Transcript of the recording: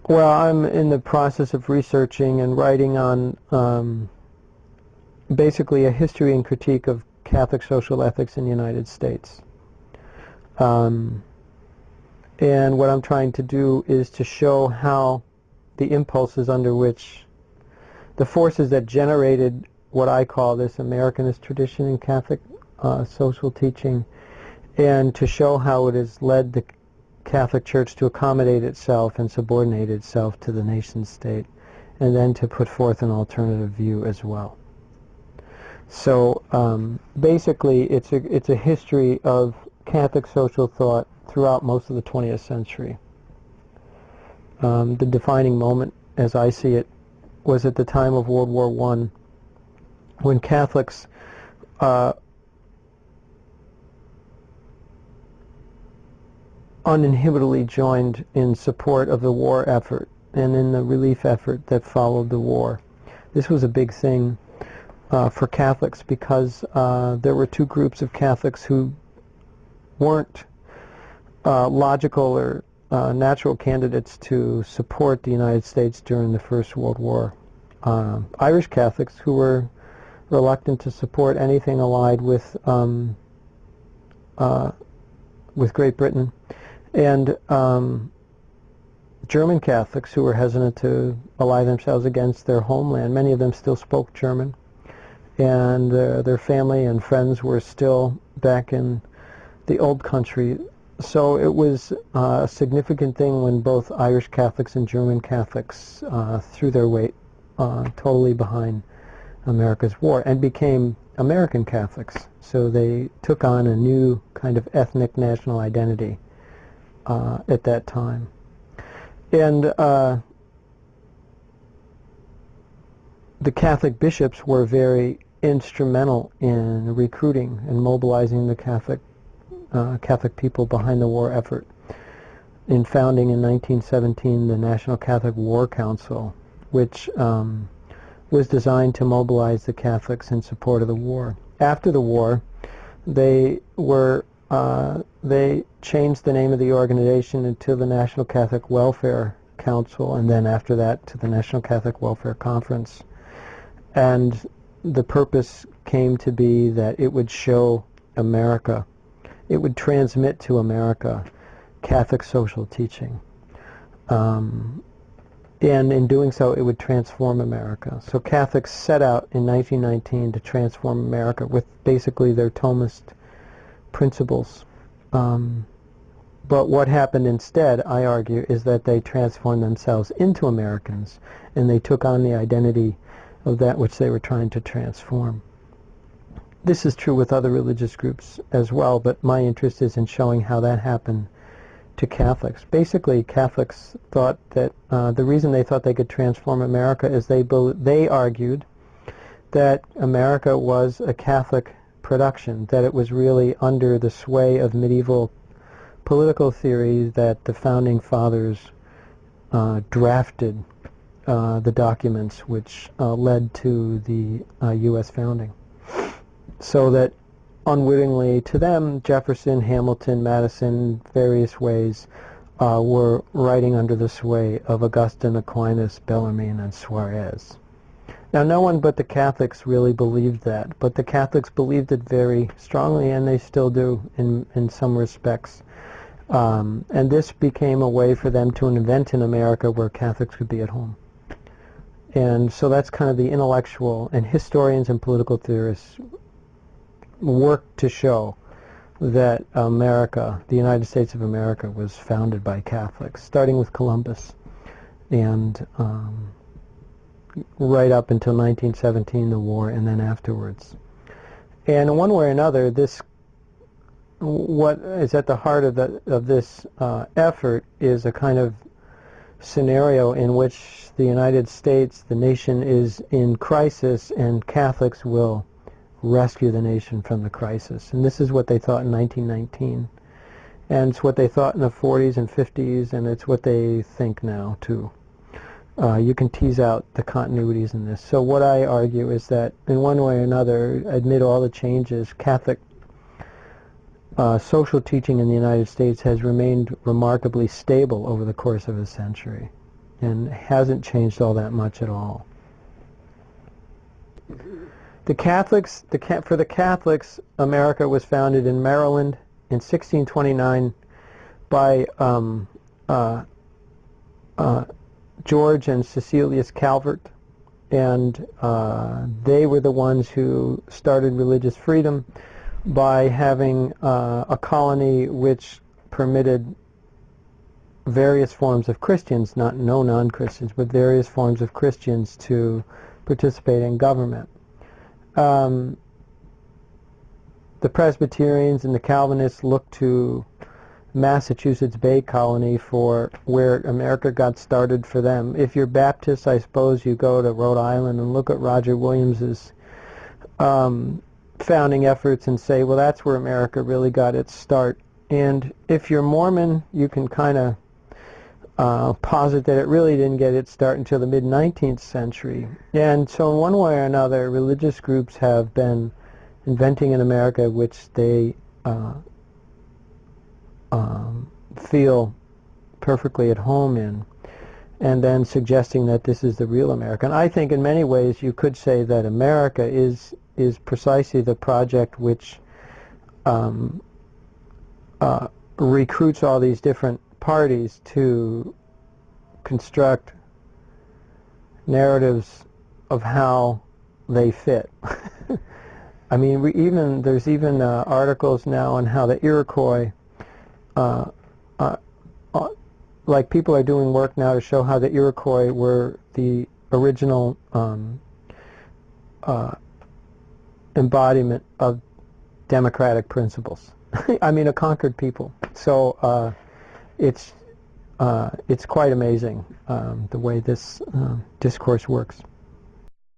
Well, I'm in the process of researching and writing on basically a history and critique of Catholic social ethics in the United States. And what I'm trying to do is to show how the impulses under which the forces that generated what I call this Americanist tradition in Catholic social teaching, and to show how it has led the Catholic Church to accommodate itself and subordinate itself to the nation state, and then to put forth an alternative view as well. So basically it's a history of Catholic social thought throughout most of the 20th century. The defining moment, as I see it, was at the time of World War I, when Catholics uninhibitedly joined in support of the war effort and in the relief effort that followed the war. This was a big thing for Catholics because there were two groups of Catholics who weren't logical or natural candidates to support the United States during the First World War. Irish Catholics who were reluctant to support anything allied with Great Britain, and German Catholics who were hesitant to ally themselves against their homeland. Many of them still spoke German, and their family and friends were still back in the old country. So it was a significant thing when both Irish Catholics and German Catholics threw their weight totally behind America's war and became American Catholics. So they took on a new kind of ethnic national identity at that time. And the Catholic bishops were very instrumental in recruiting and mobilizing the Catholic people behind the war effort, in founding in 1917 the National Catholic War Council, which was designed to mobilize the Catholics in support of the war. After the war, they changed the name of the organization into the National Catholic Welfare Council, and then after that to the National Catholic Welfare Conference. And the purpose came to be that it would show America, it would transmit to America Catholic social teaching. And in doing so, it would transform America. So Catholics set out in 1919 to transform America with basically their Thomist principles. But what happened instead, I argue, is that they transformed themselves into Americans, and they took on the identity of that which they were trying to transform. This is true with other religious groups as well, but my interest is in showing how that happened to Catholics. Basically, Catholics thought that the reason they thought they could transform America is they argued that America was a Catholic production, that it was really under the sway of medieval political theory that the founding fathers drafted the documents which led to the U.S. founding. So that unwittingly to them, Jefferson, Hamilton, Madison, various ways were writing under the sway of Augustine, Aquinas, Bellarmine, and Suarez. Now, no one but the Catholics really believed that, but the Catholics believed it very strongly, and they still do in some respects. And this became a way for them to invent in America where Catholics could be at home. And so that's kind of the intellectual, and historians and political theorists work to show that America, the United States of America, was founded by Catholics, starting with Columbus and right up until 1917, the war, and then afterwards. And in one way or another, what is at the heart of this effort is a kind of scenario in which the United States, the nation, is in crisis, and Catholics will rescue the nation from the crisis. And this is what they thought in 1919. And it's what they thought in the 40s and 50s, and it's what they think now, too. You can tease out the continuities in this. So what I argue is that, in one way or another, amid all the changes, Catholic social teaching in the United States has remained remarkably stable over the course of a century. and hasn't changed all that much at all. The Catholics, for the Catholics, America was founded in Maryland in 1629 by George and Cecilius Calvert, and they were the ones who started religious freedom by having a colony which permitted various forms of Christians, no non-Christians, but various forms of Christians to participate in government. The Presbyterians and the Calvinists looked to Massachusetts Bay Colony for where America got started for them. If you're Baptist, I suppose you go to Rhode Island and look at Roger Williams's founding efforts and say, well, that's where America really got its start. And if you're Mormon, you can kind of posit that it really didn't get its start until the mid-19th century. And so in one way or another, religious groups have been inventing an America which they feel perfectly at home in, and then suggesting that this is the real America. And I think in many ways you could say that America is precisely the project which recruits all these different parties to construct narratives of how they fit. I mean, there's even articles now on how the Iroquois, like people are doing work now to show how the Iroquois were the original embodiment of democratic principles. I mean, a conquered people. So it's quite amazing the way this discourse works.